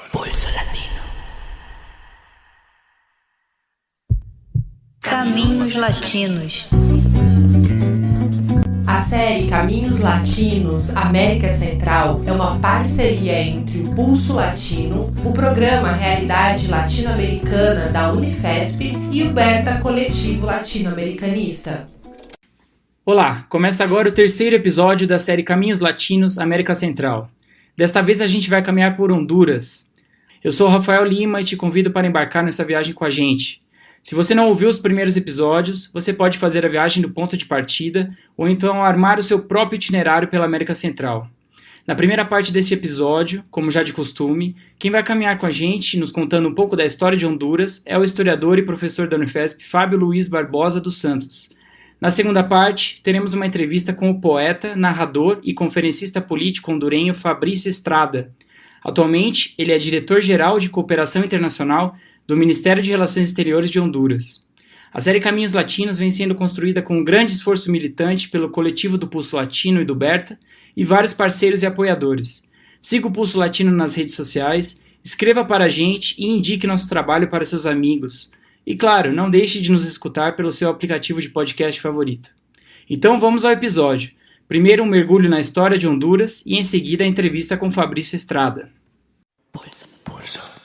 Pulso Latino. Caminhos Latinos. A série Caminhos Latinos América Central é uma parceria entre o Pulso Latino, o programa Realidade Latino-Americana da Unifesp e o Berta Coletivo Latino-Americanista. Olá, começa agora o terceiro episódio da série Caminhos Latinos América Central. Desta vez a gente vai caminhar por Honduras. Eu sou o Rafael Lima e te convido para embarcar nessa viagem com a gente. Se você não ouviu os primeiros episódios, você pode fazer a viagem do ponto de partida ou então armar o seu próprio itinerário pela América Central. Na primeira parte deste episódio, como já de costume, quem vai caminhar com a gente, nos contando um pouco da história de Honduras, é o historiador e professor da Unifesp Fábio Luiz Barbosa dos Santos. Na segunda parte, teremos uma entrevista com o poeta, narrador e conferencista político hondurenho Fabrício Estrada. Atualmente, ele é diretor-geral de Cooperação Internacional do Ministério de Relações Exteriores de Honduras. A série Caminhos Latinos vem sendo construída com um grande esforço militante pelo coletivo do Pulso Latino e do Berta e vários parceiros e apoiadores. Siga o Pulso Latino nas redes sociais, escreva para a gente e indique nosso trabalho para seus amigos. E claro, não deixe de nos escutar pelo seu aplicativo de podcast favorito. Então vamos ao episódio. Primeiro um mergulho na história de Honduras e em seguida a entrevista com Fabrício Estrada. Pulso Latino.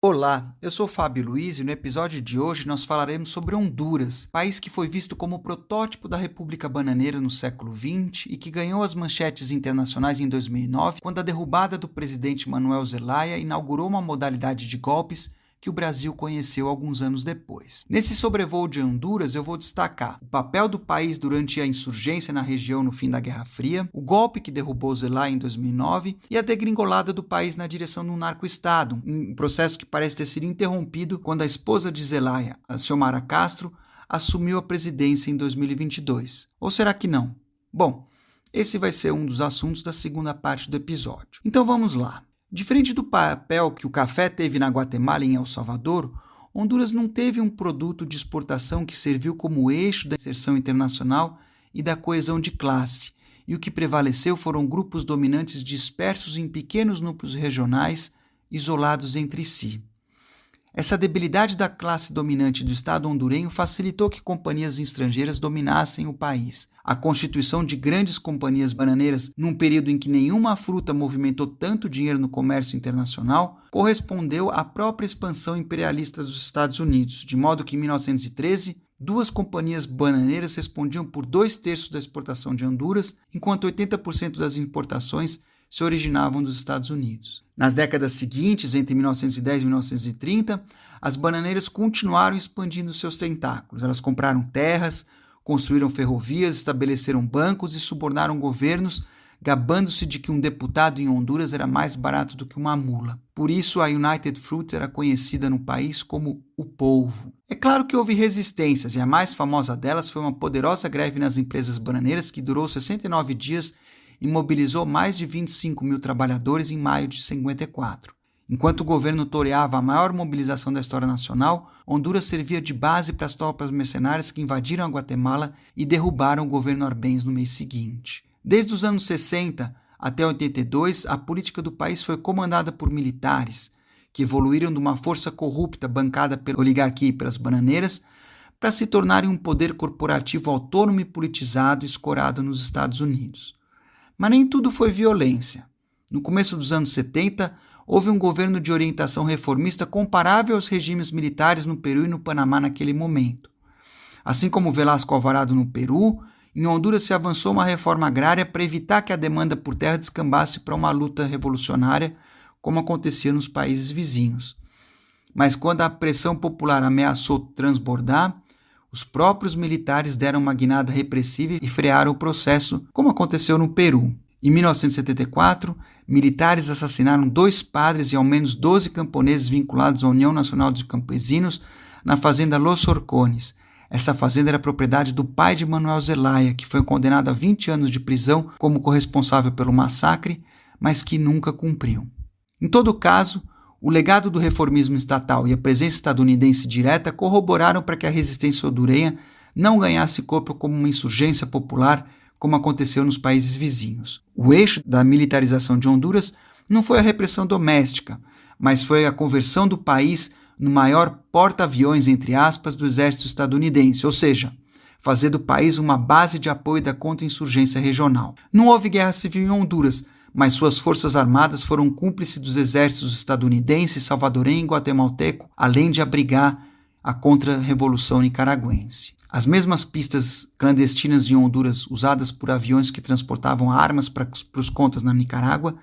Olá, eu sou Fábio Luiz e no episódio de hoje nós falaremos sobre Honduras, país que foi visto como o protótipo da República Bananeira no século XX e que ganhou as manchetes internacionais em 2009, quando a derrubada do presidente Manuel Zelaya inaugurou uma modalidade de golpes que o Brasil conheceu alguns anos depois. Nesse sobrevoo de Honduras, eu vou destacar o papel do país durante a insurgência na região no fim da Guerra Fria, o golpe que derrubou Zelaya em 2009 e a degringolada do país na direção do narco-estado, um processo que parece ter sido interrompido quando a esposa de Zelaya, a Xiomara Castro, assumiu a presidência em 2022. Ou será que não? Bom, esse vai ser um dos assuntos da segunda parte do episódio. Então vamos lá. Diferente do papel que o café teve na Guatemala e em El Salvador, Honduras não teve um produto de exportação que serviu como eixo da inserção internacional e da coesão de classe, e o que prevaleceu foram grupos dominantes dispersos em pequenos núcleos regionais, isolados entre si. Essa debilidade da classe dominante do Estado hondurenho facilitou que companhias estrangeiras dominassem o país. A constituição de grandes companhias bananeiras num período em que nenhuma fruta movimentou tanto dinheiro no comércio internacional correspondeu à própria expansão imperialista dos Estados Unidos, de modo que em 1913, duas companhias bananeiras respondiam por 2/3 da exportação de Honduras, enquanto 80% das importações se originavam dos Estados Unidos. Nas décadas seguintes, entre 1910 e 1930, as bananeiras continuaram expandindo seus tentáculos. Elas compraram terras, construíram ferrovias, estabeleceram bancos e subornaram governos, gabando-se de que um deputado em Honduras era mais barato do que uma mula. Por isso, a United Fruit era conhecida no país como o polvo. É claro que houve resistências, e a mais famosa delas foi uma poderosa greve nas empresas bananeiras que durou 69 dias e mobilizou mais de 25 mil trabalhadores em maio de 54. Enquanto o governo toreava a maior mobilização da história nacional, Honduras servia de base para as tropas mercenárias que invadiram a Guatemala e derrubaram o governo Arbenz no mês seguinte. Desde os anos 60 até 82, a política do país foi comandada por militares, que evoluíram de uma força corrupta bancada pela oligarquia e pelas bananeiras, para se tornarem um poder corporativo autônomo e politizado escorado nos Estados Unidos. Mas nem tudo foi violência. No começo dos anos 70, houve um governo de orientação reformista comparável aos regimes militares no Peru e no Panamá naquele momento. Assim como Velasco Alvarado no Peru, em Honduras se avançou uma reforma agrária para evitar que a demanda por terra descambasse para uma luta revolucionária, como acontecia nos países vizinhos. Mas quando a pressão popular ameaçou transbordar, os próprios militares deram uma guinada repressiva e frearam o processo, como aconteceu no Peru. Em 1974, militares assassinaram 2 padres e ao menos 12 camponeses vinculados à União Nacional dos Campesinos na fazenda Los Horcones. Essa fazenda era propriedade do pai de Manuel Zelaya, que foi condenado a 20 anos de prisão como corresponsável pelo massacre, mas que nunca cumpriu. Em todo caso, o legado do reformismo estatal e a presença estadunidense direta corroboraram para que a resistência hondurenha não ganhasse corpo como uma insurgência popular, como aconteceu nos países vizinhos. O eixo da militarização de Honduras não foi a repressão doméstica, mas foi a conversão do país no maior porta-aviões, entre aspas, do exército estadunidense, ou seja, fazer do país uma base de apoio da contra-insurgência regional. Não houve guerra civil em Honduras, mas suas forças armadas foram cúmplices dos exércitos estadunidense, salvadorenho e guatemalteco, além de abrigar a contra-revolução nicaragüense. As mesmas pistas clandestinas em Honduras usadas por aviões que transportavam armas para os contras na Nicarágua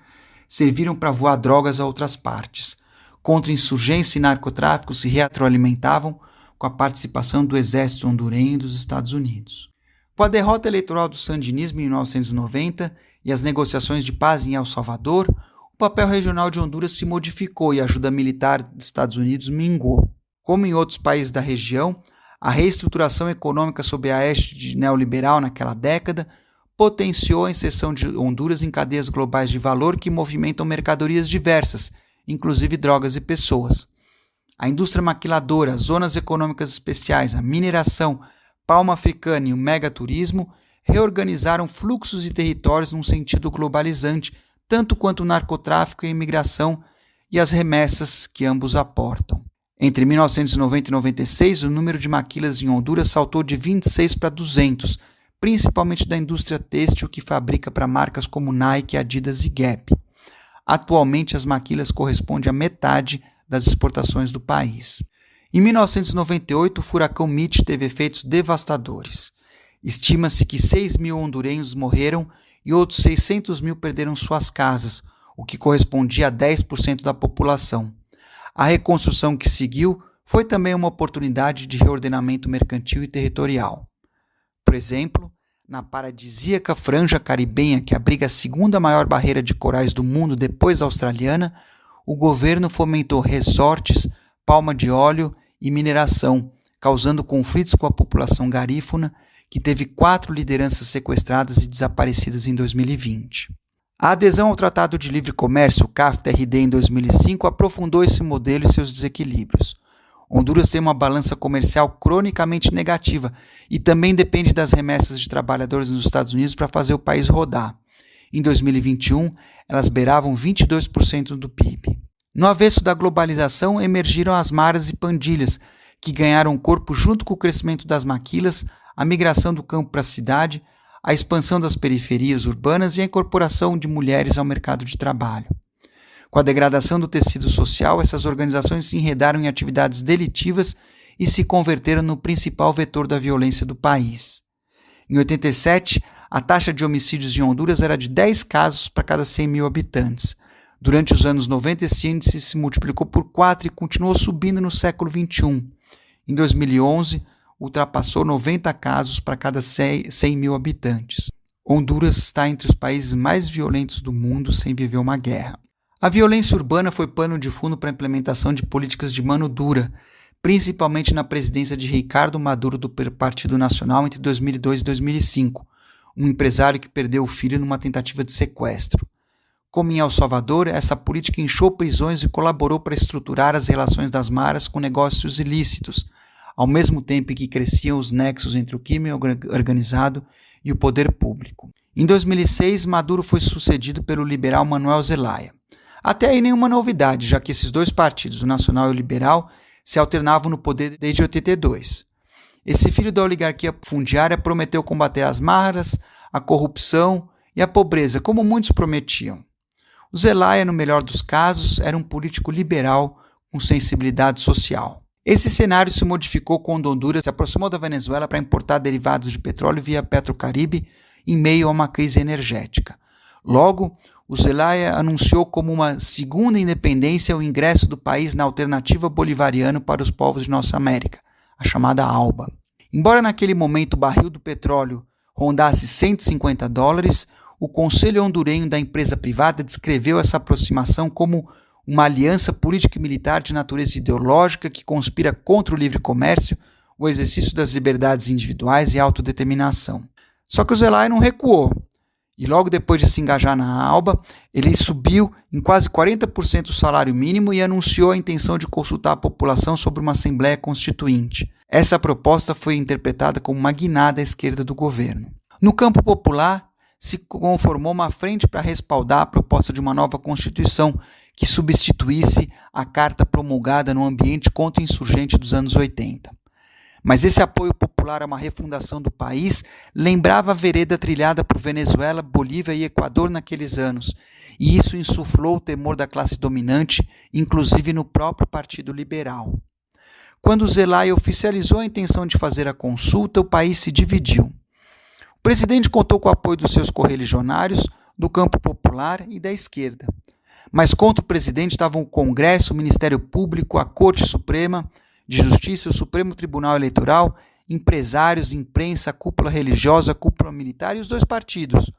serviram para voar drogas a outras partes. Contra-insurgência e narcotráfico se retroalimentavam com a participação do exército hondurenho e dos Estados Unidos. Com a derrota eleitoral do sandinismo em 1990 e as negociações de paz em El Salvador, o papel regional de Honduras se modificou e a ajuda militar dos Estados Unidos minguou. Como em outros países da região, a reestruturação econômica sob a égide neoliberal naquela década potenciou a inserção de Honduras em cadeias globais de valor que movimentam mercadorias diversas, inclusive drogas e pessoas. A indústria maquiladora, as zonas econômicas especiais, a mineração, palma africana e o megaturismo reorganizaram fluxos e territórios num sentido globalizante, tanto quanto o narcotráfico e a imigração e as remessas que ambos aportam. Entre 1990 e 96, o número de maquilas em Honduras saltou de 26 para 200, principalmente da indústria têxtil que fabrica para marcas como Nike, Adidas e Gap. Atualmente, as maquilas correspondem à metade das exportações do país. Em 1998, o furacão Mitch teve efeitos devastadores. Estima-se que 6 mil hondurenhos morreram e outros 600 mil perderam suas casas, o que correspondia a 10% da população. A reconstrução que seguiu foi também uma oportunidade de reordenamento mercantil e territorial. Por exemplo, na paradisíaca franja caribenha que abriga a segunda maior barreira de corais do mundo depois da australiana, o governo fomentou resorts, palma de óleo e mineração, causando conflitos com a população garífuna, que teve 4 lideranças sequestradas e desaparecidas em 2020. A adesão ao Tratado de Livre Comércio, CAFTA-RD, em 2005, aprofundou esse modelo e seus desequilíbrios. Honduras tem uma balança comercial cronicamente negativa e também depende das remessas de trabalhadores nos Estados Unidos para fazer o país rodar. Em 2021, elas beiravam 22% do PIB. No avesso da globalização, emergiram as maras e pandilhas, que ganharam corpo junto com o crescimento das maquilas, a migração do campo para a cidade, a expansão das periferias urbanas e a incorporação de mulheres ao mercado de trabalho. Com a degradação do tecido social, essas organizações se enredaram em atividades delitivas e se converteram no principal vetor da violência do país. Em 87, a taxa de homicídios em Honduras era de 10 casos para cada 100 mil habitantes. Durante os anos 90, esse índice se multiplicou por 4 e continuou subindo no século XXI. Em 2011, ultrapassou 90 casos para cada 100 mil habitantes. Honduras está entre os países mais violentos do mundo sem viver uma guerra. A violência urbana foi pano de fundo para a implementação de políticas de mano dura, principalmente na presidência de Ricardo Maduro do Partido Nacional entre 2002 e 2005, um empresário que perdeu o filho numa tentativa de sequestro. Como em El Salvador, essa política inchou prisões e colaborou para estruturar as relações das maras com negócios ilícitos, ao mesmo tempo em que cresciam os nexos entre o crime organizado e o poder público. Em 2006, Maduro foi sucedido pelo liberal Manuel Zelaya. Até aí nenhuma novidade, já que esses dois partidos, o Nacional e o Liberal, se alternavam no poder desde 82. Esse filho da oligarquia fundiária prometeu combater as maras, a corrupção e a pobreza, como muitos prometiam. O Zelaya, no melhor dos casos, era um político liberal com sensibilidade social. Esse cenário se modificou quando Honduras se aproximou da Venezuela para importar derivados de petróleo via Petrocaribe em meio a uma crise energética. Logo, o Zelaya anunciou como uma segunda independência o ingresso do país na alternativa bolivariana para os povos de nossa América, a chamada ALBA. Embora naquele momento o barril do petróleo rondasse $150, o Conselho Hondurenho da Empresa Privada descreveu essa aproximação como uma aliança política e militar de natureza ideológica que conspira contra o livre comércio, o exercício das liberdades individuais e a autodeterminação. Só que o Zelaya não recuou. E logo depois de se engajar na ALBA, ele subiu em quase 40% o salário mínimo e anunciou a intenção de consultar a população sobre uma Assembleia Constituinte. Essa proposta foi interpretada como uma guinada à esquerda do governo. No campo popular, se conformou uma frente para respaldar a proposta de uma nova Constituição que substituísse a carta promulgada no ambiente contra-insurgente dos anos 80. Mas esse apoio popular a uma refundação do país lembrava a vereda trilhada por Venezuela, Bolívia e Equador naqueles anos, e isso insuflou o temor da classe dominante, inclusive no próprio Partido Liberal. Quando Zelaya oficializou a intenção de fazer a consulta, o país se dividiu. O presidente contou com o apoio dos seus correligionários, do campo popular e da esquerda. Mas contra o presidente estavam o Congresso, o Ministério Público, a Corte Suprema de Justiça, o Supremo Tribunal Eleitoral, empresários, imprensa, a cúpula religiosa, a cúpula militar e os dois partidos.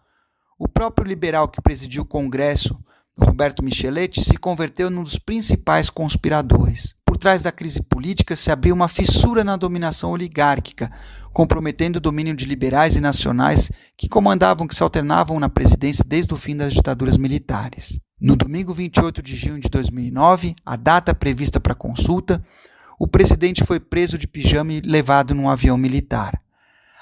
O próprio liberal que presidiu o Congresso, Roberto Micheletti, se converteu num dos principais conspiradores. Por trás da crise política se abriu uma fissura na dominação oligárquica, comprometendo o domínio de liberais e nacionais que se alternavam na presidência desde o fim das ditaduras militares. No domingo 28 de junho de 2009, a data prevista para a consulta, o presidente foi preso de pijama e levado num avião militar.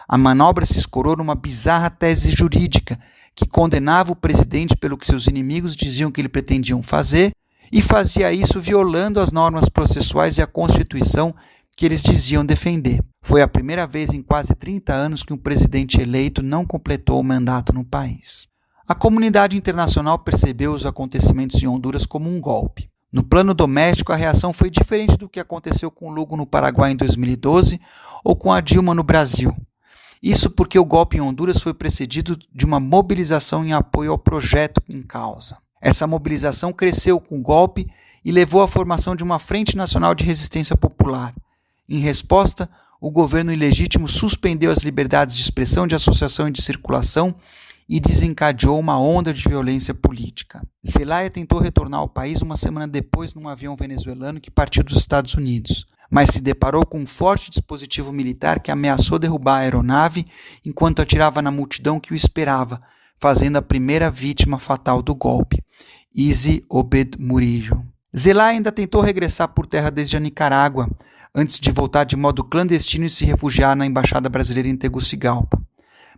A manobra se escorou numa bizarra tese jurídica que condenava o presidente pelo que seus inimigos diziam que ele pretendiam fazer e fazia isso violando as normas processuais e a Constituição que eles diziam defender. Foi a primeira vez em quase 30 anos que um presidente eleito não completou o mandato no país. A comunidade internacional percebeu os acontecimentos em Honduras como um golpe. No plano doméstico, a reação foi diferente do que aconteceu com Lugo no Paraguai em 2012 ou com a Dilma no Brasil. Isso porque o golpe em Honduras foi precedido de uma mobilização em apoio ao projeto em causa. Essa mobilização cresceu com o golpe e levou à formação de uma Frente Nacional de Resistência Popular. Em resposta, o governo ilegítimo suspendeu as liberdades de expressão, de associação e de circulação e desencadeou uma onda de violência política. Zelaya tentou retornar ao país uma semana depois num avião venezuelano que partiu dos Estados Unidos, mas se deparou com um forte dispositivo militar que ameaçou derrubar a aeronave enquanto atirava na multidão que o esperava, fazendo a primeira vítima fatal do golpe, Isi Obed Murillo. Zelaya ainda tentou regressar por terra desde a Nicarágua, antes de voltar de modo clandestino e se refugiar na Embaixada Brasileira em Tegucigalpa.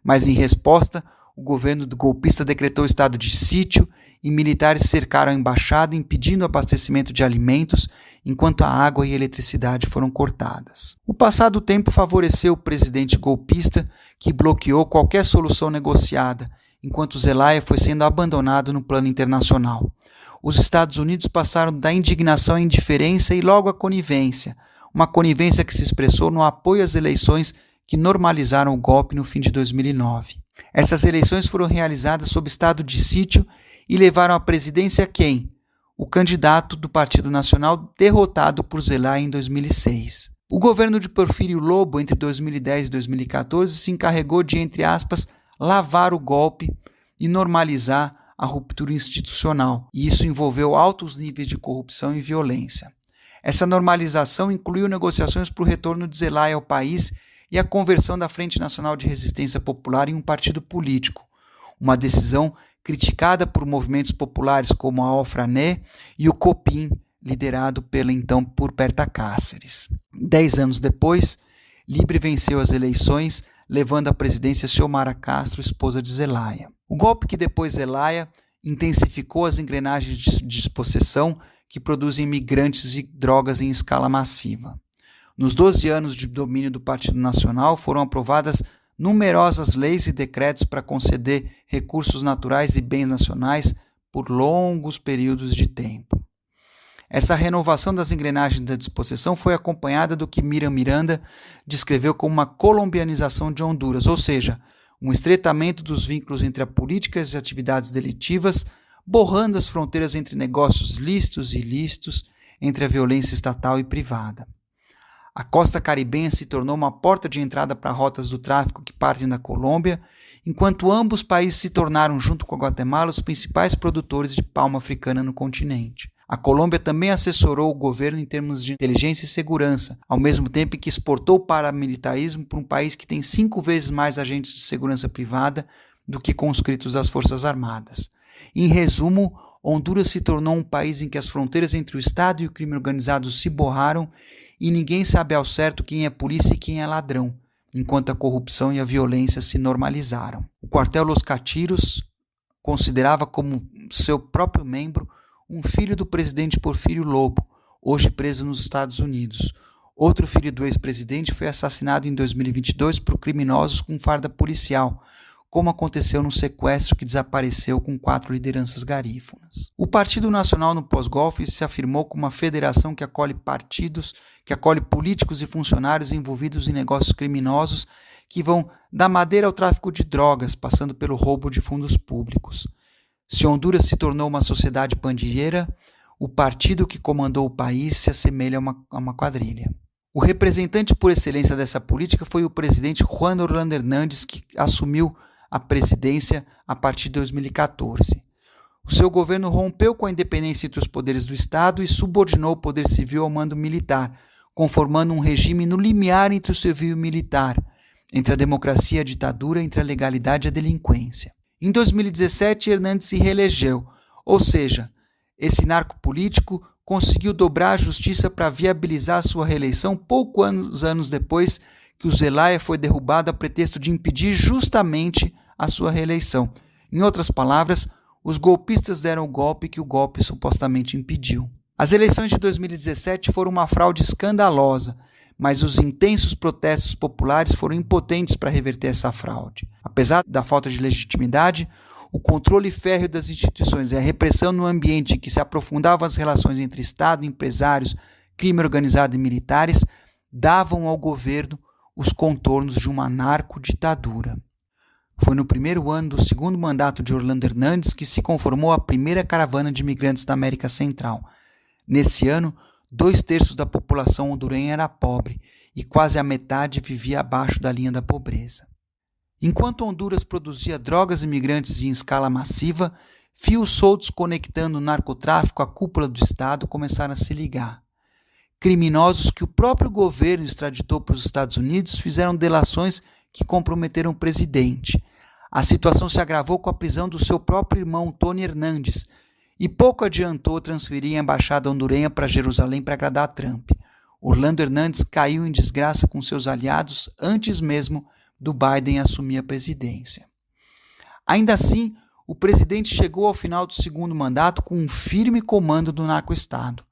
Mas, em resposta, o governo do golpista decretou estado de sítio e militares cercaram a embaixada, impedindo o abastecimento de alimentos, enquanto a água e a eletricidade foram cortadas. O passado tempo favoreceu o presidente golpista, que bloqueou qualquer solução negociada, enquanto Zelaya foi sendo abandonado no plano internacional. Os Estados Unidos passaram da indignação à indiferença e logo à conivência, uma conivência que se expressou no apoio às eleições que normalizaram o golpe no fim de 2009. Essas eleições foram realizadas sob estado de sítio e levaram à presidência quem? O candidato do Partido Nacional derrotado por Zelaya em 2006. O governo de Porfírio Lobo, entre 2010 e 2014, se encarregou de, entre aspas, lavar o golpe e normalizar a ruptura institucional, e isso envolveu altos níveis de corrupção e violência. Essa normalização incluiu negociações para o retorno de Zelaya ao país e a conversão da Frente Nacional de Resistência Popular em um partido político, uma decisão criticada por movimentos populares como a Ofrané e o Copim, liderado por Berta Cáceres. 10 anos depois, Libre venceu as eleições, levando à presidência Xiomara Castro, esposa de Zelaya. O golpe que depois Zelaya intensificou as engrenagens de despossessão que produzem migrantes e drogas em escala massiva. Nos 12 anos de domínio do Partido Nacional foram aprovadas numerosas leis e decretos para conceder recursos naturais e bens nacionais por longos períodos de tempo. Essa renovação das engrenagens da despossessão foi acompanhada do que Miriam Miranda descreveu como uma colombianização de Honduras, ou seja, um estreitamento dos vínculos entre a política e as atividades delitivas, borrando as fronteiras entre negócios lícitos e ilícitos, entre a violência estatal e privada. A costa caribenha se tornou uma porta de entrada para rotas do tráfico que partem da Colômbia, enquanto ambos países se tornaram, junto com a Guatemala, os principais produtores de palma africana no continente. A Colômbia também assessorou o governo em termos de inteligência e segurança, ao mesmo tempo que exportou o paramilitarismo para um país que tem 5 vezes mais agentes de segurança privada do que conscritos das Forças Armadas. Em resumo, Honduras se tornou um país em que as fronteiras entre o Estado e o crime organizado se borraram e ninguém sabe ao certo quem é polícia e quem é ladrão, enquanto a corrupção e a violência se normalizaram. O quartel Los Catiros considerava como seu próprio membro um filho do presidente Porfírio Lobo, hoje preso nos Estados Unidos. Outro filho do ex-presidente foi assassinado em 2022 por criminosos com farda policial, como aconteceu no sequestro que desapareceu com 4 lideranças garífunas. O Partido Nacional no pós-golpe se afirmou como uma federação que acolhe políticos e funcionários envolvidos em negócios criminosos que vão da madeira ao tráfico de drogas, passando pelo roubo de fundos públicos. Se Honduras se tornou uma sociedade pandilheira, o partido que comandou o país se assemelha a uma quadrilha. O representante por excelência dessa política foi o presidente Juan Orlando Hernández, que assumiu a presidência a partir de 2014. O seu governo rompeu com a independência entre os poderes do Estado e subordinou o poder civil ao mando militar, conformando um regime no limiar entre o civil e o militar, entre a democracia e a ditadura, entre a legalidade e a delinquência. Em 2017, Hernández se reelegeu, ou seja, esse narco-político conseguiu dobrar a justiça para viabilizar sua reeleição poucos anos depois que o Zelaya foi derrubado a pretexto de impedir justamente a sua reeleição. Em outras palavras, os golpistas deram o golpe que o golpe supostamente impediu. As eleições de 2017 foram uma fraude escandalosa, mas os intensos protestos populares foram impotentes para reverter essa fraude. Apesar da falta de legitimidade, o controle férreo das instituições e a repressão no ambiente em que se aprofundavam as relações entre Estado, empresários, crime organizado e militares davam ao governo os contornos de uma narco-ditadura. Foi no primeiro ano do segundo mandato de Orlando Hernández que se conformou a primeira caravana de imigrantes da América Central. Nesse ano, 2/3 da população hondurenha era pobre e quase a metade vivia abaixo da linha da pobreza. Enquanto Honduras produzia drogas imigrantes em escala massiva, fios soltos conectando o narcotráfico à cúpula do Estado começaram a se ligar. Criminosos que o próprio governo extraditou para os Estados Unidos fizeram delações que comprometeram o presidente. A situação se agravou com a prisão do seu próprio irmão, Tony Hernández, e pouco adiantou transferir a embaixada hondurenha para Jerusalém para agradar Trump. Orlando Hernández caiu em desgraça com seus aliados antes mesmo do Biden assumir a presidência. Ainda assim, o presidente chegou ao final do segundo mandato com um firme comando do narco-estado.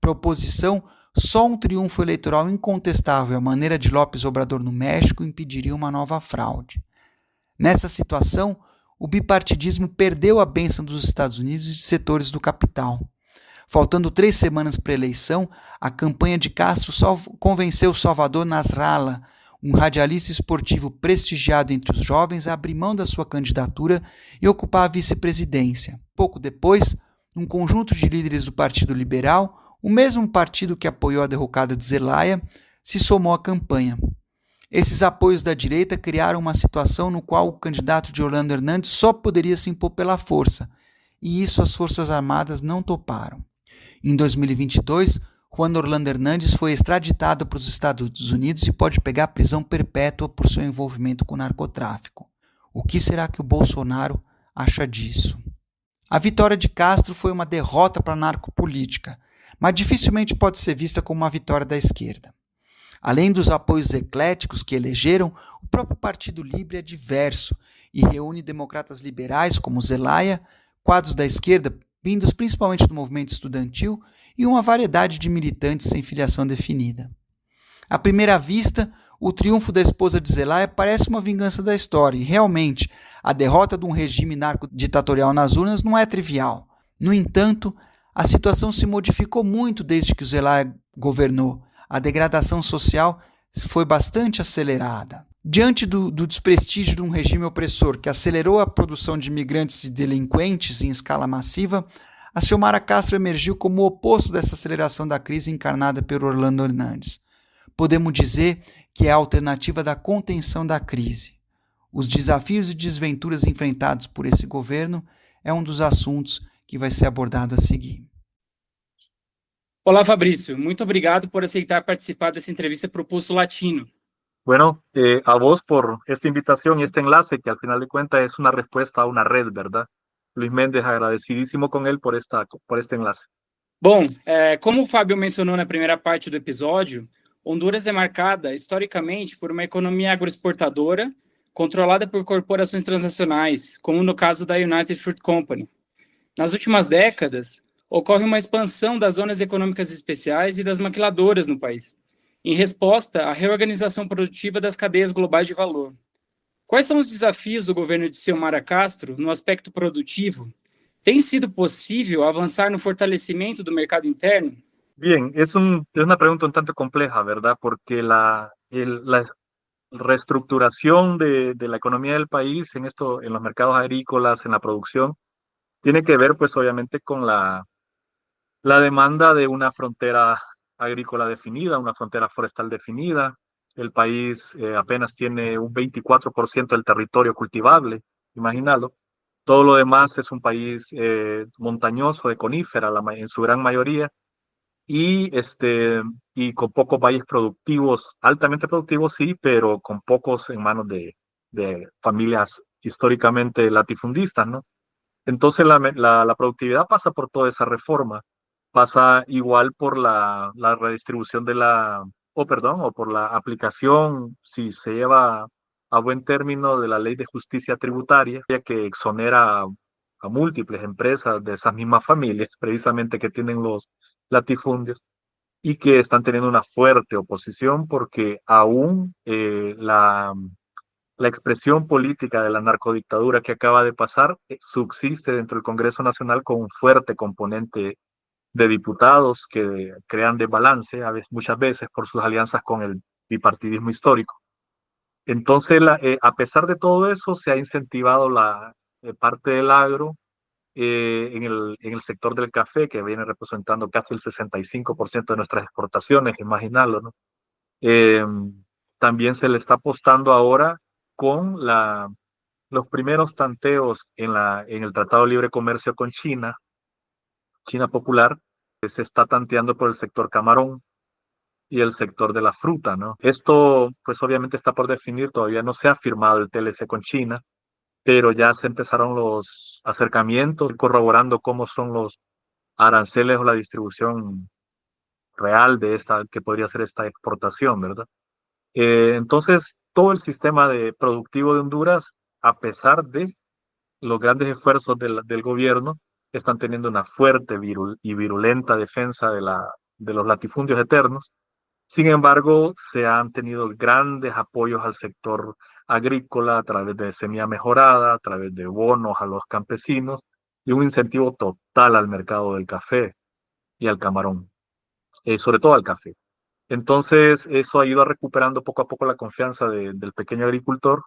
Para a oposição, só um triunfo eleitoral incontestável à maneira de López Obrador no México impediria uma nova fraude. Nessa situação, o bipartidismo perdeu a bênção dos Estados Unidos e de setores do capital. Faltando 3 semanas para a eleição, a campanha de Castro convenceu Salvador Nasrallah, um radialista esportivo prestigiado entre os jovens, a abrir mão da sua candidatura e ocupar a vice-presidência. Pouco depois, um conjunto de líderes do Partido Liberal, o mesmo partido que apoiou a derrocada de Zelaya, se somou à campanha. Esses apoios da direita criaram uma situação no qual o candidato de Orlando Hernández só poderia se impor pela força, e isso as Forças Armadas não toparam. Em 2022, Juan Orlando Hernández foi extraditado para os Estados Unidos e pode pegar prisão perpétua por seu envolvimento com o narcotráfico. O que será que o Bolsonaro acha disso? A vitória de Castro foi uma derrota para a narcopolítica, mas dificilmente pode ser vista como uma vitória da esquerda. Além dos apoios ecléticos que elegeram, o próprio Partido Livre é diverso e reúne democratas liberais como Zelaya, quadros da esquerda vindos principalmente do movimento estudantil e uma variedade de militantes sem filiação definida. À primeira vista, o triunfo da esposa de Zelaya parece uma vingança da história e, realmente, a derrota de um regime narco-ditatorial nas urnas não é trivial. No entanto, a situação se modificou muito desde que Zelaya governou. A degradação social foi bastante acelerada. Diante do desprestígio de um regime opressor que acelerou a produção de imigrantes e delinquentes em escala massiva, a Xiomara Castro emergiu como o oposto dessa aceleração da crise encarnada por Orlando Hernández. Podemos dizer que é a alternativa da contenção da crise. Os desafios e desventuras enfrentados por esse governo é um dos assuntos que vai ser abordado a seguir. Olá, Fabrício. Muito obrigado por aceitar participar dessa entrevista para o Pulso Latino. Bueno, a vos por esta invitación y este enlace, que al final de cuentas es una respuesta a una red, ¿verdad? Luis Méndez, agradecidísimo con él por este enlace. Bom, como o Fábio mencionou na primeira parte do episódio, Honduras é marcada historicamente por uma economia agroexportadora controlada por corporações transnacionais, como no caso da United Fruit Company. Nas últimas décadas, ocorre uma expansão das zonas econômicas especiais e das maquiladoras no país, em resposta à reorganização produtiva das cadeias globais de valor. Quais são os desafios do governo de Xiomara Castro no aspecto produtivo? Tem sido possível avançar no fortalecimento do mercado interno? Bien, es una pregunta un tanto compleja, ¿verdad? Porque la reestructuración de la economía del país en los mercados agrícolas, en la producción, tiene que ver, pues, obviamente, con la demanda de una frontera agrícola definida, una frontera forestal definida. El país apenas tiene un 24% del territorio cultivable, imagínalo. Todo lo demás es un país montañoso, de conífera en su gran mayoría, y, y con pocos valles productivos, altamente productivos, sí, pero con pocos en manos de familias históricamente latifundistas, ¿no? Entonces la productividad pasa por toda esa reforma, pasa igual por la redistribución o por la aplicación, si se lleva a buen término, de la ley de justicia tributaria, que exonera a múltiples empresas de esas mismas familias, precisamente, que tienen los latifundios y que están teniendo una fuerte oposición porque aún la expresión política de la narcodictadura que acaba de pasar subsiste dentro del Congreso Nacional con un fuerte componente de diputados que crean desbalance muchas veces por sus alianzas con el bipartidismo histórico. Entonces, a pesar de todo eso, se ha incentivado la parte del agro en el sector del café, que viene representando casi el 65% de nuestras exportaciones, imaginarlo, ¿no? Eh, También se le está apostando ahora con los primeros tanteos en el Tratado de Libre Comercio con China, China Popular, que se está tanteando por el sector camarón y el sector de la fruta, ¿no? Esto, pues, obviamente está por definir, todavía no se ha firmado el TLC con China, pero ya se empezaron los acercamientos corroborando cómo son los aranceles o la distribución real de esta, que podría ser esta exportación, ¿verdad? Entonces, todo el sistema productivo de Honduras, a pesar de los grandes esfuerzos del gobierno, están teniendo una fuerte y virulenta defensa de los latifundios eternos. Sin embargo, se han tenido grandes apoyos al sector agrícola a través de semilla mejorada, a través de bonos a los campesinos y un incentivo total al mercado del café y al camarón, sobre todo al café. Entonces, eso ayuda recuperando poco a poco la confianza del pequeño agricultor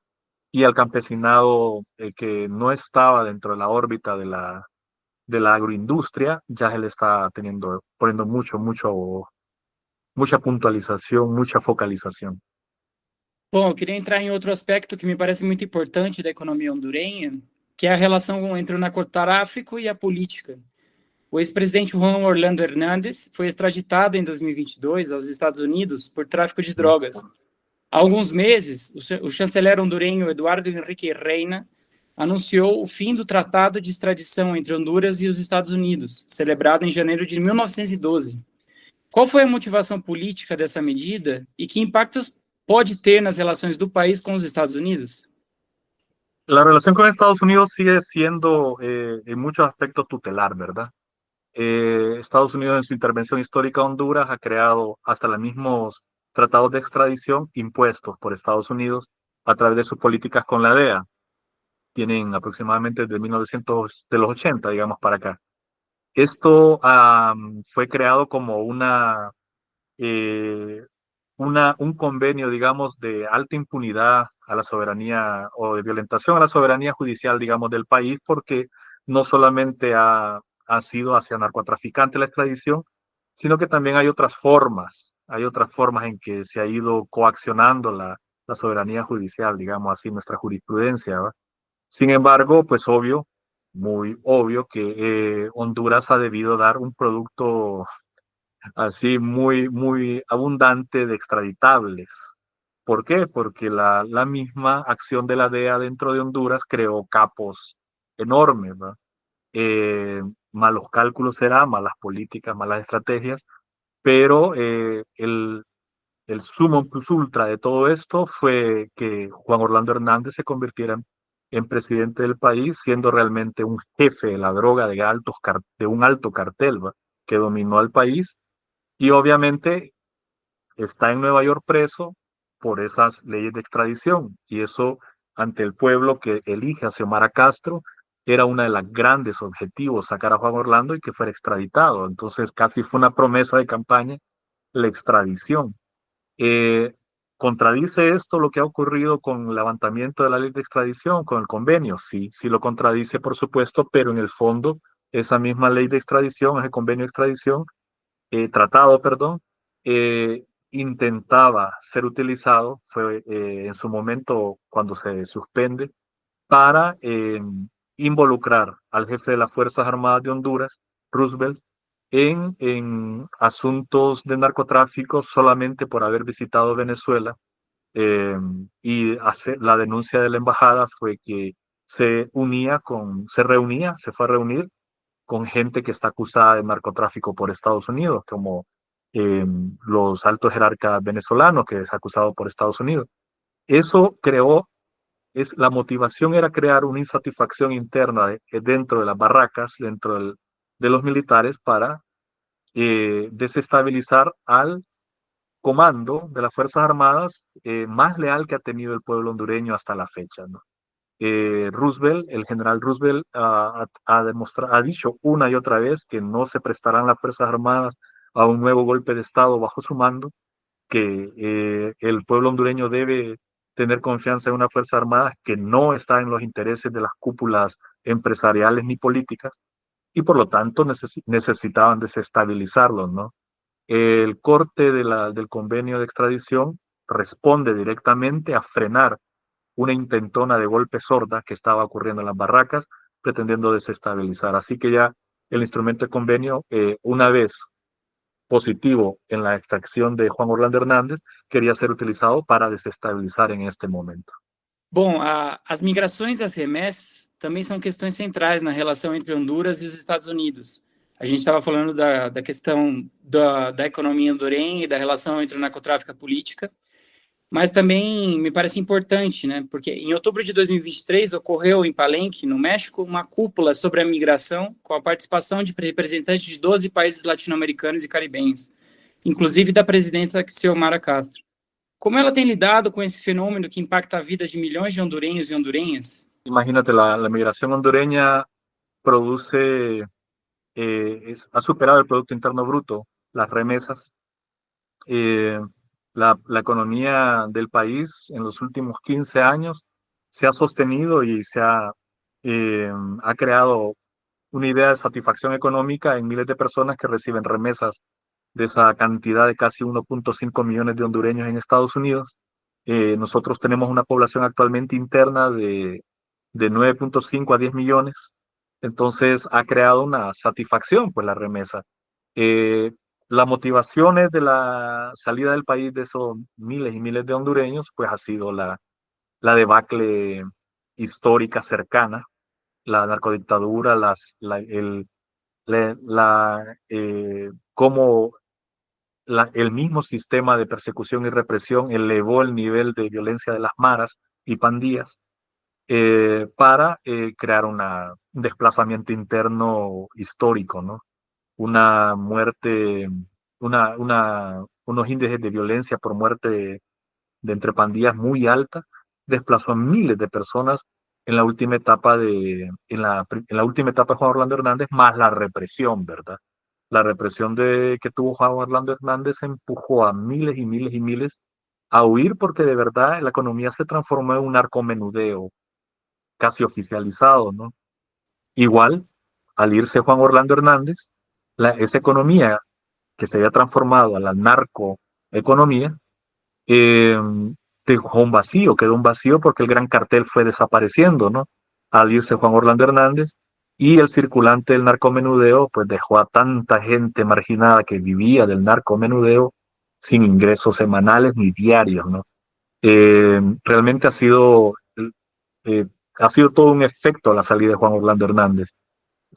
y al campesinado que no estaba dentro de la órbita de la agroindustria, ya se le está poniendo mucha puntualización, mucha focalización. Bom, eu queria entrar em outro aspecto que me parece muito importante da economia hondurenha, que é a relação entre o narcotráfico e a política. O ex-presidente Juan Orlando Hernández foi extraditado em 2022 aos Estados Unidos por tráfico de drogas. Há alguns meses, o chanceler hondurenho Eduardo Henrique Reina anunciou o fim do Tratado de Extradição entre Honduras e os Estados Unidos, celebrado em janeiro de 1912. Qual foi a motivação política dessa medida e que impactos pode ter nas relações do país com os Estados Unidos? La relación con Estados Unidos sigue siendo en muchos aspectos tutelar, ¿verdad? Estados Unidos, en su intervención histórica a Honduras, ha creado hasta los mismos tratados de extradición impuestos por Estados Unidos a través de sus políticas con la DEA. Tienen aproximadamente desde 1980, digamos, para acá. Esto fue creado como un convenio, digamos, de alta impunidad a la soberanía o de violentación a la soberanía judicial, digamos, del país, porque no solamente ha sido hacia narcotraficantes la extradición, sino que también hay otras formas en que se ha ido coaccionando la soberanía judicial, digamos así, nuestra jurisprudencia, ¿va? Sin embargo, pues muy obvio que Honduras ha debido dar un producto así muy abundante de extraditables. ¿Por qué? Porque la misma acción de la DEA dentro de Honduras creó capos enormes, ¿va? malos cálculos será, malas políticas, malas estrategias, pero el sumum plus ultra de todo esto fue que Juan Orlando Hernández se convirtiera en presidente del país, siendo realmente un jefe de la droga de un alto cartel, ¿va? Que dominó al país, y obviamente está en Nueva York preso por esas leyes de extradición, y eso ante el pueblo que elige a Xiomara Castro era una de las grandes objetivos, sacar a Juan Orlando y que fuera extraditado. Entonces casi fue una promesa de campaña la extradición. Eh, ¿Contradice esto lo que ha ocurrido con el levantamiento de la ley de extradición, con el convenio? Sí, sí lo contradice, por supuesto, pero en el fondo esa misma ley de extradición, ese convenio de extradición, tratado, perdón, intentaba ser utilizado, fue en su momento cuando se suspende, para involucrar al jefe de las Fuerzas Armadas de Honduras, Roosevelt, en asuntos de narcotráfico solamente por haber visitado Venezuela. Y la denuncia de la embajada fue que se fue a reunir con gente que está acusada de narcotráfico por Estados Unidos, como los altos jerarcas venezolanos que es acusado por Estados Unidos. Eso la motivación era crear una insatisfacción interna dentro de las barracas, de los militares, para desestabilizar al comando de las Fuerzas Armadas más leal que ha tenido el pueblo hondureño hasta la fecha, ¿no? El general Roosevelt ha dicho una y otra vez que no se prestarán las Fuerzas Armadas a un nuevo golpe de Estado bajo su mando, que el pueblo hondureño debe tener confianza en una Fuerza Armada que no está en los intereses de las cúpulas empresariales ni políticas, y por lo tanto necesitaban desestabilizarlos, ¿no? El corte del convenio de extradición responde directamente a frenar una intentona de golpe sorda que estaba ocurriendo en las barracas, pretendiendo desestabilizar. Así que ya el instrumento de convenio, una vez positivo en la extracción de Juan Orlando Hernández, queria ser utilizado para desestabilizar em este momento. Bom, as migrações e as remessas também são questões centrais na relação entre Honduras e os Estados Unidos. A gente estava falando da questão da economia hondurenha e da relação entre o narcotráfico e a política, mas também me parece importante, né? Porque em outubro de 2023 ocorreu em Palenque, no México, uma cúpula sobre a migração com a participação de representantes de 12 países latino-americanos e caribenhos, inclusive da presidenta Xiomara Castro. Como ela tem lidado com esse fenômeno que impacta a vida de milhões de hondureños e hondureñas? Imagínate, la migración hondureña produce, ha superado el Producto Interno Bruto, las remesas. La economía del país en los últimos 15 años se ha sostenido y ha creado una idea de satisfacción económica en miles de personas que reciben remesas de esa cantidad de casi 1.5 millones de hondureños en Estados Unidos. Nosotros tenemos una población actualmente interna de 9.5 a 10 millones, entonces ha creado una satisfacción, pues la remesa. Las motivaciones de la salida del país de esos miles y miles de hondureños, pues ha sido la debacle histórica cercana, la narcodictadura, cómo el mismo sistema de persecución y represión elevó el nivel de violencia de las maras y pandillas para crear un desplazamiento interno histórico, ¿no? Una muerte, unos índices de violencia por muerte de entre pandillas muy alta, desplazó a miles de personas en la última etapa en la última etapa de Juan Orlando Hernández, más la represión, ¿verdad? La represión que tuvo Juan Orlando Hernández empujó a miles y miles y miles a huir, porque de verdad la economía se transformó en un narcomenudeo casi oficializado, ¿no? Igual, al irse Juan Orlando Hernández, esa economía que se había transformado a la narcoeconomía, dejó un vacío, quedó un vacío porque el gran cartel fue desapareciendo, ¿no? Al irse Juan Orlando Hernández, y el circulante del narcomenudeo pues dejó a tanta gente marginada que vivía del narcomenudeo sin ingresos semanales ni diarios, ¿no? Realmente ha sido todo un efecto la salida de Juan Orlando Hernández.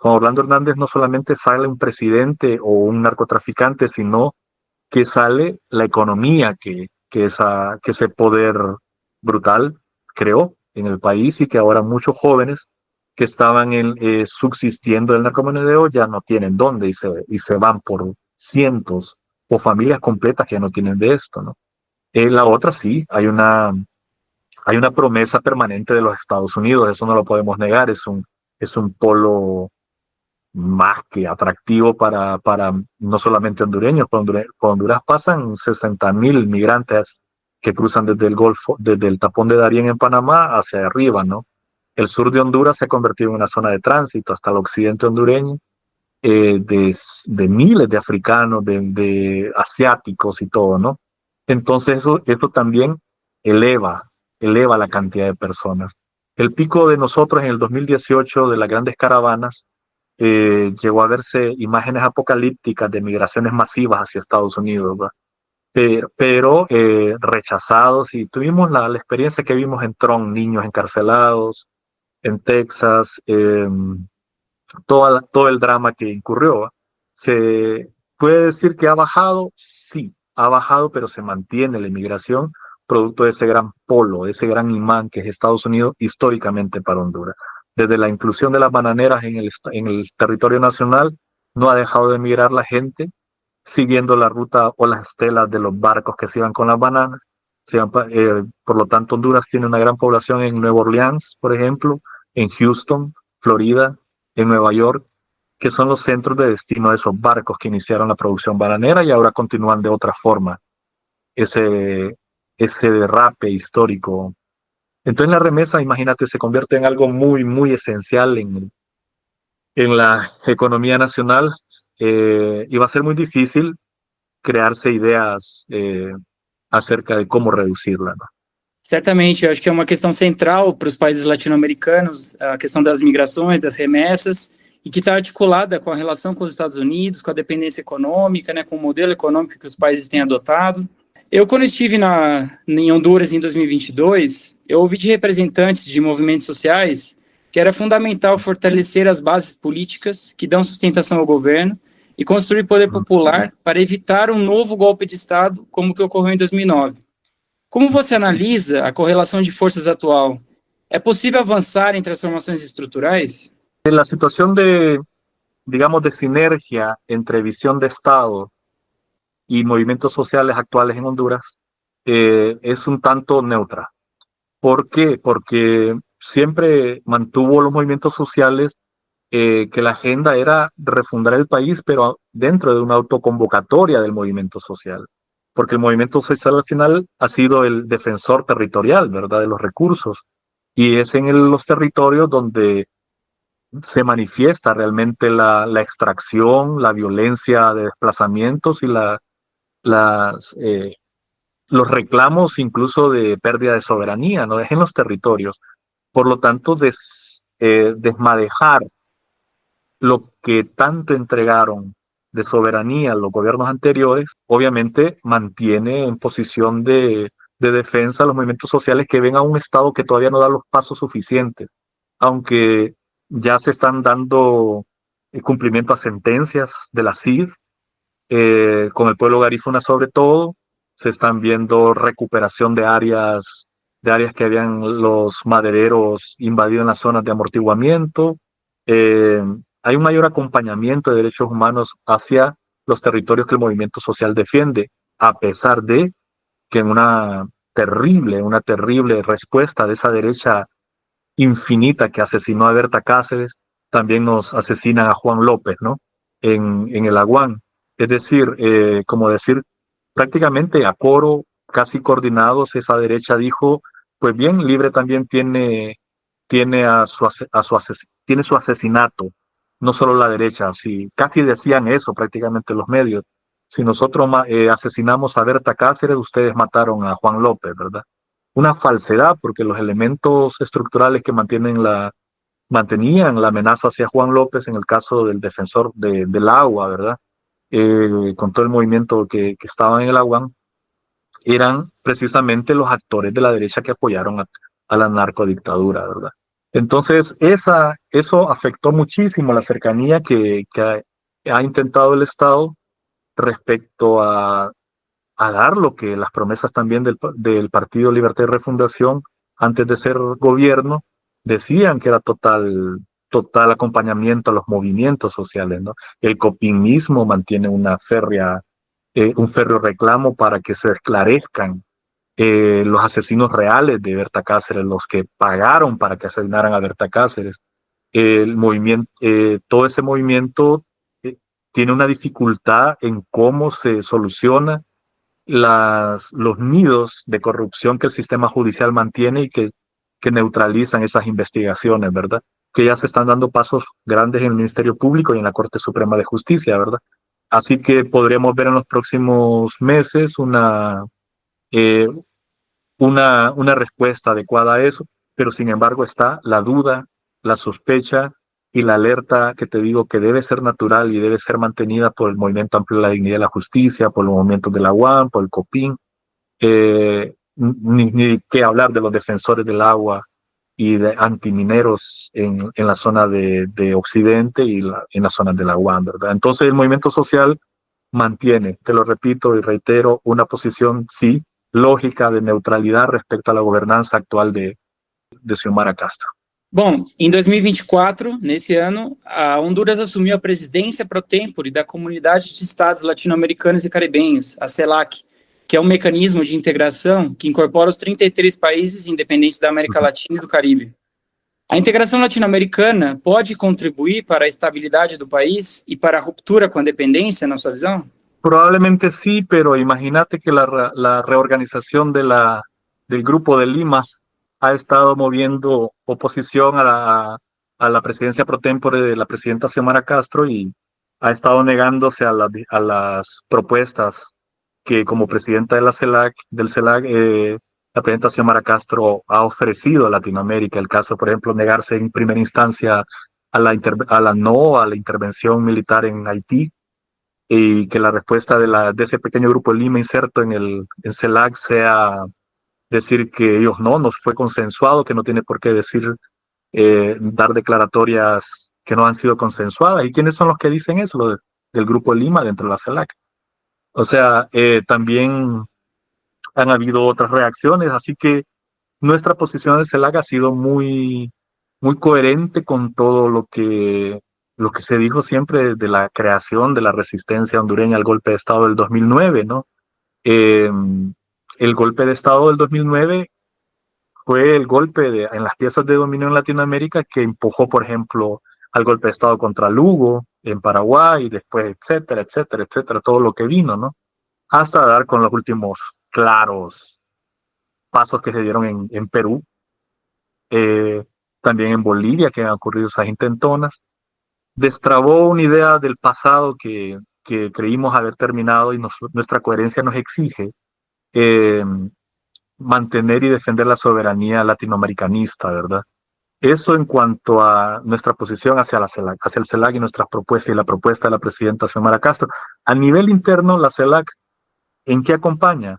Con Orlando Hernández no solamente sale un presidente o un narcotraficante, sino que sale la economía que ese poder brutal creó en el país y que ahora muchos jóvenes que estaban subsistiendo del narcomenudeo ya no tienen dónde y se van por cientos o familias completas que ya no tienen de esto, ¿no? La otra sí, hay una promesa permanente de los Estados Unidos, eso no lo podemos negar, es un polo más que atractivo para no solamente hondureños. Por Honduras pasan 60,000 migrantes que cruzan desde el Golfo, desde el tapón de Darién en Panamá hacia arriba, ¿no? El sur de Honduras se ha convertido en una zona de tránsito hasta el occidente hondureño, de miles de africanos, de asiáticos y todo, ¿no? Entonces eso también eleva la cantidad de personas. El pico de nosotros en el 2018 de las grandes caravanas llegó a verse imágenes apocalípticas de migraciones masivas hacia Estados Unidos, ¿verdad? Pero rechazados, y tuvimos la experiencia que vimos en Tron, niños encarcelados, en Texas, todo el drama que incurrió, ¿verdad? ¿Se puede decir que ha bajado? Sí, ha bajado, pero se mantiene la inmigración producto de ese gran polo, de ese gran imán que es Estados Unidos históricamente para Honduras. Desde la inclusión de las bananeras en el territorio nacional, no ha dejado de emigrar la gente, siguiendo la ruta o las estelas de los barcos que se iban con las bananas. Por lo tanto, Honduras tiene una gran población en Nueva Orleans, por ejemplo, en Houston, Florida, en Nueva York, que son los centros de destino de esos barcos que iniciaron la producción bananera y ahora continúan de otra forma ese derrape histórico. Entonces la remesa, imagínate, se convierte en algo muy, muy esencial en la economía nacional, y va a ser muy difícil crearse ideas acerca de cómo reducirla, ¿no? Certamente, eu acho que é uma questão central para os países latino-americanos, a questão das migrações, das remessas, e que está articulada com a relação com os Estados Unidos, com a dependência econômica, né, com o modelo econômico que os países têm adotado. Eu, quando estive em Honduras em 2022, eu ouvi de representantes de movimentos sociais que era fundamental fortalecer as bases políticas que dão sustentação ao governo e construir poder popular para evitar um novo golpe de Estado como o que ocorreu em 2009. Como você analisa a correlação de forças atual? É possível avançar em transformações estruturais? La situación digamos, de sinergia entre visión de Estado y movimientos sociales actuales en Honduras es un tanto neutra. ¿Por qué? Porque siempre mantuvo los movimientos sociales que la agenda era refundar el país, pero dentro de una autoconvocatoria del movimiento social. Porque el movimiento social al final ha sido el defensor territorial, ¿verdad?, de los recursos. Y es en los territorios donde se manifiesta realmente la extracción, la violencia de desplazamientos y los reclamos incluso de pérdida de soberanía, ¿no? Es en los territorios. Por lo tanto, desmadejar lo que tanto entregaron de soberanía a los gobiernos anteriores, obviamente mantiene en posición de defensa a los movimientos sociales que ven a un Estado que todavía no da los pasos suficientes, aunque ya se están dando cumplimiento a sentencias de la CID, con el pueblo garífuna sobre todo, se están viendo recuperación de áreas que habían los madereros invadido en las zonas de amortiguamiento. Hay un mayor acompañamiento de derechos humanos hacia los territorios que el movimiento social defiende, a pesar de que en una terrible respuesta de esa derecha infinita que asesinó a Berta Cáceres, también nos asesinan a Juan López, ¿no? En el Aguán. Es decir, prácticamente a coro, casi coordinados, esa derecha dijo, pues bien, Libre también tiene su asesinato, no solo la derecha, sí, casi decían eso prácticamente los medios. Si nosotros asesinamos a Berta Cáceres, ustedes mataron a Juan López, ¿verdad? Una falsedad, porque los elementos estructurales que mantenían la amenaza hacia Juan López, en el caso del defensor del agua, ¿verdad? Con todo el movimiento que estaba en el Aguán, eran precisamente los actores de la derecha que apoyaron a la narcodictadura, ¿verdad? Entonces, eso afectó muchísimo la cercanía que ha intentado el Estado respecto a dar lo que las promesas también del Partido Libertad y Refundación, antes de ser gobierno, decían que era total acompañamiento a los movimientos sociales, ¿no? El COPIN mismo mantiene un férreo reclamo para que se esclarezcan los asesinos reales de Berta Cáceres, los que pagaron para que asesinaran a Berta Cáceres. Todo ese movimiento tiene una dificultad en cómo se soluciona los nidos de corrupción que el sistema judicial mantiene y que neutralizan esas investigaciones, ¿verdad? Que ya se están dando pasos grandes en el Ministerio Público y en la Corte Suprema de Justicia, ¿verdad? Así que podríamos ver en los próximos meses una respuesta adecuada a eso, pero sin embargo está la duda, la sospecha y la alerta que te digo que debe ser natural y debe ser mantenida por el Movimiento Amplio de la Dignidad y la Justicia, por los movimientos de la UAM, por el COPIN, ni qué hablar de los defensores del agua y de antimineros en la zona de Occidente y en las zonas de la UAM, ¿verdad? Entonces el movimiento social mantiene, te lo repito y reitero, una posición, sí, lógica de neutralidad respecto a la gobernança actual de Xiomara Castro. Bom, em 2024, nesse ano, a Honduras assumiu a presidência pro tempore da Comunidade de Estados Latino-Americanos e Caribenhos, a CELAC, que é um mecanismo de integração que incorpora os 33 países independentes da América Latina e do Caribe. A integração latino-americana pode contribuir para a estabilidade do país e para a ruptura com a dependência, na sua visão? Probablemente sí, pero imagínate que la reorganización del Grupo de Lima ha estado moviendo oposición a la presidencia pro tempore de la presidenta Xiomara Castro y ha estado negándose a las propuestas que como presidenta de del CELAC, la presidenta Xiomara Castro ha ofrecido a Latinoamérica. El caso, por ejemplo, negarse en primera instancia a la intervención militar en Haití, y que la respuesta de ese pequeño grupo de Lima inserto en CELAC sea decir que ellos no fue consensuado, que no tiene por qué dar declaratorias que no han sido consensuadas. ¿Y quiénes son los que dicen eso? Del grupo de Lima dentro de la CELAC. O sea, también han habido otras reacciones, así que nuestra posición de CELAC ha sido muy, muy coherente con todo lo que se dijo siempre de la creación de la resistencia hondureña al golpe de Estado del 2009, ¿no? El golpe de Estado del 2009 fue el golpe en las piezas de dominio en Latinoamérica que empujó, por ejemplo, al golpe de Estado contra Lugo en Paraguay, y después, etcétera, etcétera, etcétera, todo lo que vino, ¿no? Hasta dar con los últimos claros pasos que se dieron en Perú, también en Bolivia, que han ocurrido esas intentonas. Destrabó una idea del pasado que creímos haber terminado y nuestra coherencia nos exige mantener y defender la soberanía latinoamericanista, ¿verdad? Eso en cuanto a nuestra posición hacia el CELAC y nuestras propuestas y la propuesta de la presidenta Xiomara Castro. A nivel interno, la CELAC, ¿en qué acompaña?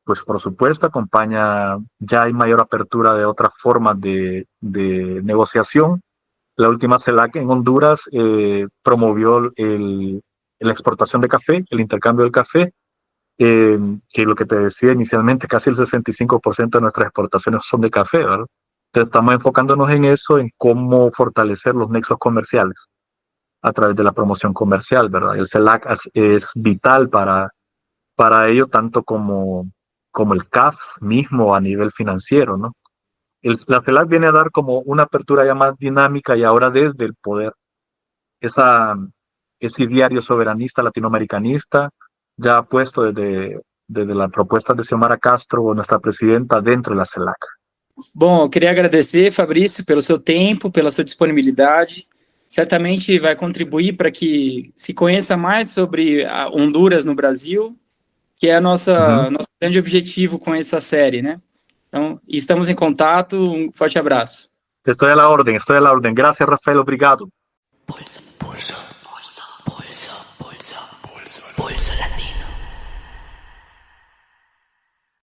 Pues por supuesto acompaña, ya hay mayor apertura de otras formas de negociación. La última CELAC en Honduras promovió la exportación de café, el intercambio del café, que lo que te decía inicialmente, casi el 65% de nuestras exportaciones son de café, ¿verdad? Entonces estamos enfocándonos en eso, en cómo fortalecer los nexos comerciales a través de la promoción comercial, ¿verdad? El CELAC es vital para ello, tanto como el CAF mismo a nivel financiero, ¿no? La CELAC viene a dar como una apertura ya más dinámica y ahora desde el poder, ese ideario soberanista latinoamericanista ya puesto desde las propuestas de Xiomara Castro, nuestra presidenta, dentro de la CELAC. Bom, eu queria agradecer, Fabrício, pelo seu tempo, pela sua disponibilidade. Certamente vai contribuir para que se conheça mais sobre a Honduras no Brasil, que é nosso grande objetivo com essa série, né? Então, estamos em contato, um forte abraço. Estoy a la orden. Gracias, Rafael, obrigado. Pulso. Pulso. Pulso. Pulso. Pulso. Pulso. Pulso.